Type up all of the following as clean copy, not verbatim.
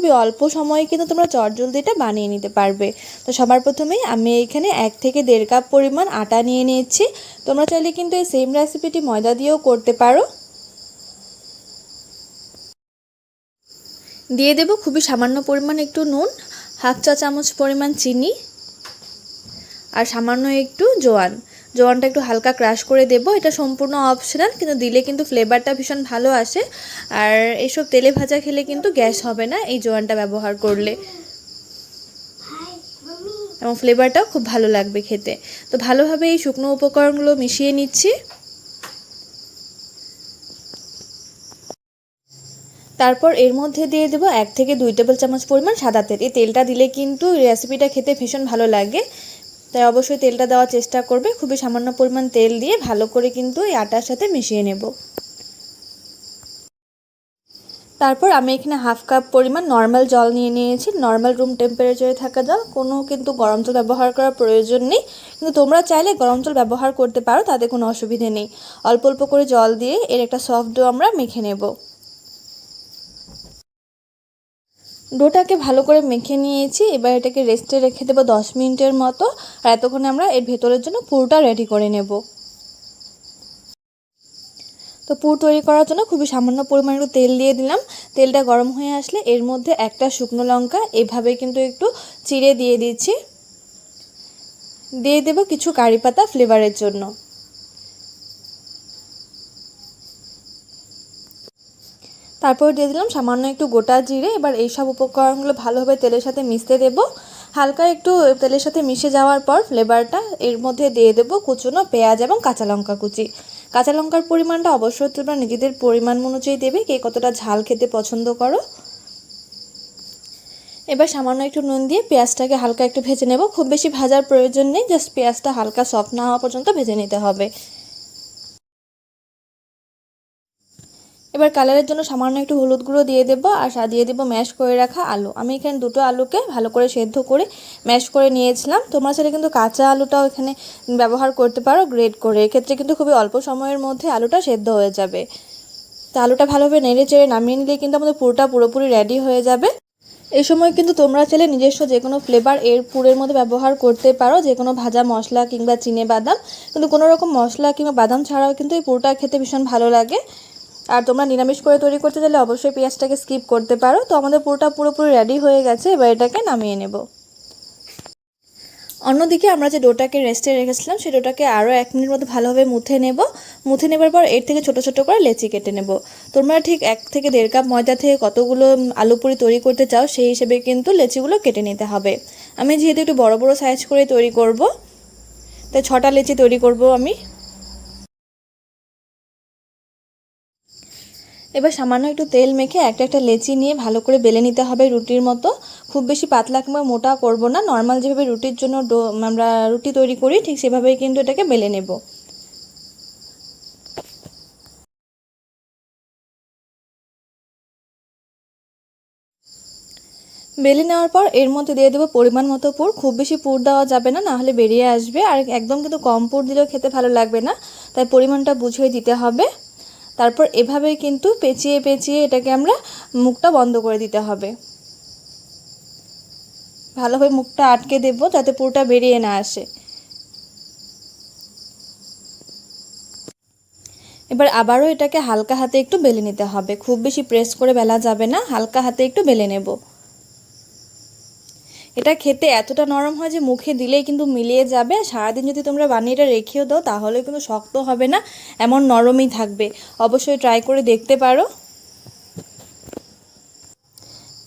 খুবই অল্প সময়ে কিন্তু তোমরা চটজলদিটা বানিয়ে নিতে পারবে। তো সবার প্রথমেই আমি এখানে 1 থেকে 1.5 কাপ পরিমাণ আটা নিয়ে নিয়েছি। তোমরা চাইলে কিন্তু এই সেম রেসিপিটি ময়দা দিয়েও করতে পারো। দিয়ে দেব খুবই সামান্য পরিমাণ একটু নুন, হাফ চা চামচ পরিমাণ চিনি আর সামান্য একটু জোয়ানটা একটু হালকা ক্রাশ করে দেব। এটা সম্পূর্ণ অপশনাল, কিন্তু দিলে কিন্তু ফ্লেভারটা ভীষণ ভালো আসে। আর এসব তেলে ভাজা খেলে কিন্তু গ্যাস হবে না এই জোয়ানটা ব্যবহার করলে, এবং ফ্লেভারটাও খুব ভালো লাগবে খেতে। তো ভালোভাবে এই শুকনো উপকরণগুলো মিশিয়ে নিচ্ছি। তারপর এর মধ্যে দিয়ে দেবো 1 থেকে 2 টেবিল চামচ পরিমাণ সাদা তেল। এই তেলটা দিলে কিন্তু রেসিপিটা খেতে ভীষণ ভালো লাগে, তাই অবশ্যই তেলটা দেওয়ার চেষ্টা করবে। খুবই সামান্য পরিমাণ তেল দিয়ে ভালো করে কিন্তু এই আটার সাথে মিশিয়ে নেব। তারপর আমি এখানে হাফ কাপ পরিমাণ নর্মাল জল নিয়ে নিয়েছি, নর্মাল রুম টেম্পারেচারে থাকা জল, কোনো কিন্তু গরম জল ব্যবহার করার প্রয়োজন নেই। কিন্তু তোমরা চাইলে গরম জল ব্যবহার করতে পারো, তাতে কোনো অসুবিধে নেই। অল্প অল্প করে জল দিয়ে এর একটা সফট ডো আমরা মেখে নেব। ডোটাকে ভালো করে মেখে নিয়েছি, এবার এটাকে রেস্টে রেখে দেবো 10 মিনিটের মতো। আর এতক্ষণে আমরা এর ভেতরের জন্য পুরটা রেডি করে নেব। তো পুর তৈরি করার জন্য খুবই সামান্য পরিমাণে একটু তেল দিয়ে দিলাম। তেলটা গরম হয়ে আসলে এর মধ্যে একটা শুকনো লঙ্কা এভাবে কিন্তু একটু চিড়ে দিয়ে দিচ্ছি। দিয়ে দেব কিছু কারি পাতা ফ্লেভারের জন্য। তারপর দিয়ে দিলাম সামান্য একটু গোটা জিরে। এবার এই সব উপকরণগুলো ভালোভাবে তেলের সাথে মিশতে দেব। হালকা একটু তেলের সাথে মিশে যাওয়ার পর ফ্লেভারটা এর মধ্যে দিয়ে দেব কুচনো পেঁয়াজ এবং কাঁচা লঙ্কা কুচি। কাঁচা লঙ্কার পরিমাণটা অবশ্যই তোমরা নিজেদের পরিমাণ অনুযায়ী দেবে, কে কতটা ঝাল খেতে পছন্দ করো। এবার সামান্য একটু নুন দিয়ে পেঁয়াজটাকে হালকা একটু ভেজে নেব। খুব বেশি ভাজার প্রয়োজন নেই, জাস্ট পেঁয়াজটা হালকা সফট না হওয়া পর্যন্ত ভেজে নিতে হবে। এবার কালারের জন্য সামান্য একটু হলুদ গুঁড়ো দিয়ে দেবো, আর দিয়ে দেবো ম্যাশ করে রাখা আলু। আমি এখানে 2টো আলুকে ভালো করে সেদ্ধ করে ম্যাশ করে নিয়েছিলাম। তোমরা সেটা কিন্তু কাঁচা আলুটাও এখানে ব্যবহার করতে পারো গ্রেট করে, এক্ষেত্রে কিন্তু খুবই অল্প সময়ের মধ্যে আলুটা সেদ্ধ হয়ে যাবে। তো আলুটা ভালোভাবে নেড়ে চেড়ে নামিয়ে নিলে কিন্তু আমাদের পুরটা পুরোপুরি রেডি হয়ে যাবে। এই সময় কিন্তু তোমরা চাইলে নিজস্ব যে কোনো ফ্লেভার এর পুরের মধ্যে ব্যবহার করতে পারো, যে কোনো ভাজা মশলা কিংবা চিনে বাদাম। কিন্তু কোনো রকম মশলা কিংবা বাদাম ছাড়াও কিন্তু এই পুরটা খেতে ভীষণ ভালো লাগে। আর তোমরা নিরামিষ করে তৈরি করতে চাইলে অবশ্যই পেঁয়াজটাকে স্কিপ করতে পারো। তো আমাদের পুরোটা পুরোপুরি রেডি হয়ে গেছে, এবার এটাকে নামিয়ে নেব। অন্যদিকে আমরা যে ডোটাকে রেস্টে রেখেছিলাম সেই ডোটাকে আরও 1 মিনিট মতো ভালোভাবে মুথে নেব। মুথে নেবার পর এর থেকে ছোট ছোট করে লেচি কেটে নেব। তোমরা ঠিক 1 থেকে 1.5 কাপ ময়দা থেকে কতগুলো আলু পুরি তৈরি করতে চাও সেই হিসেবে কিন্তু লেচিগুলো কেটে নিতে হবে। আমি যেহেতু একটু বড় বড় সাইজ করে তৈরি করব, তাই 6টা লেচি তৈরি করব আমি। এবার সামান্য একটু তেল মেখে একটা একটা লেচি নিয়ে ভালো করে বেলে নিতে হবে রুটির মতো। খুব বেশি পাতলা কিংবা মোটা করব না, নর্মাল যেভাবে রুটির জন্য আমরা রুটি তৈরি করি ঠিক সেভাবেই কিন্তু এটাকে বেলে নেব। বেলে নেওয়ার পর এর মধ্যে দিয়ে দেবো পরিমাণ মতো পুর। খুব বেশি পুর দেওয়া যাবে না, নাহলে বেরিয়ে আসবে। আর একদম কিন্তু কম পুর দিলেও খেতে ভালো লাগবে না, তাই পরিমাণটা বুঝিয়ে দিতে হবে। তারপর এভাবেই কিন্তু পেঁচিয়ে পেঁচিয়ে এটাকে আমরা মুখটা বন্ধ করে দিতে হবে। ভালোভাবে মুখটা আটকে দেব যাতে পুরোটা বেরিয়ে না আসে। এবার আবারও এটাকে হালকা হাতে একটু বেলে নিতে হবে, খুব বেশি প্রেস করে বেলা যাবে না, হালকা হাতে একটু বেলে নেব। এটা খেতে এতটা নরম হয় যে মুখে দিলেই কিন্তু মিলিয়ে যাবে। সারাদিন যদি তোমরা বানিয়ে এটা রেখেও দাও তাহলে কিন্তু শক্ত হবে না, এমন নরমই থাকবে। অবশ্যই ট্রাই করে দেখতে পারো।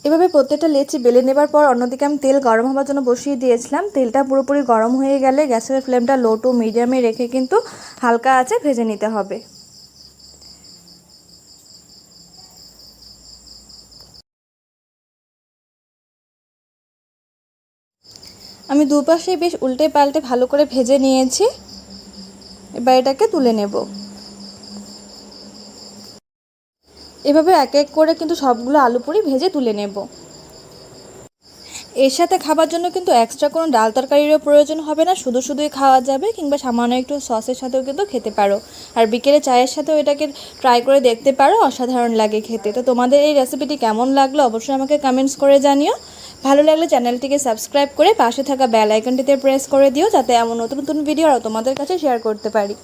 এভাবে প্রত্যেকটা লেচি বেলে নেবার পর অন্যদিকে আমি তেল গরম হওয়ার জন্য বসিয়ে দিয়েছিলাম। তেলটা পুরোপুরি গরম হয়ে গেলে গ্যাসের ফ্লেমটা লো টু মিডিয়ামে রেখে কিন্তু হালকা আঁচে ভেজে নিতে হবে। আমি দুপাশে বেশ উল্টে পাল্টে ভালো করে ভেজে নিয়েছি। এবার এটাকে তুলে নেব। এভাবে এক এক করে কিন্তু সবগুলো আলু পুরি ভেজে তুলে নেব। এর সাথে খাবার জন্য কিন্তু এক্সট্রা কোনো ডাল তরকারিরও প্রয়োজন হবে না, শুধুই খাওয়া যাবে, কিংবা সামান্য একটু সসের সাথেও কিন্তু খেতে পারো। আর বিকেলে চায়ের সাথেও এটাকে ট্রাই করে দেখতে পারো, অসাধারণ লাগে খেতে। তো তোমাদের এই রেসিপিটি কেমন লাগলো অবশ্যই আমাকে কমেন্টস করে জানিও। ভালো লাগলে চ্যানেলটিকে সাবস্ক্রাইব করে পাশে থাকা বেল আইকনটিতে প্রেস করে দিও, যাতে এমন নতুন নতুন ভিডিও আরও তোমাদের কাছে শেয়ার করতে পারি।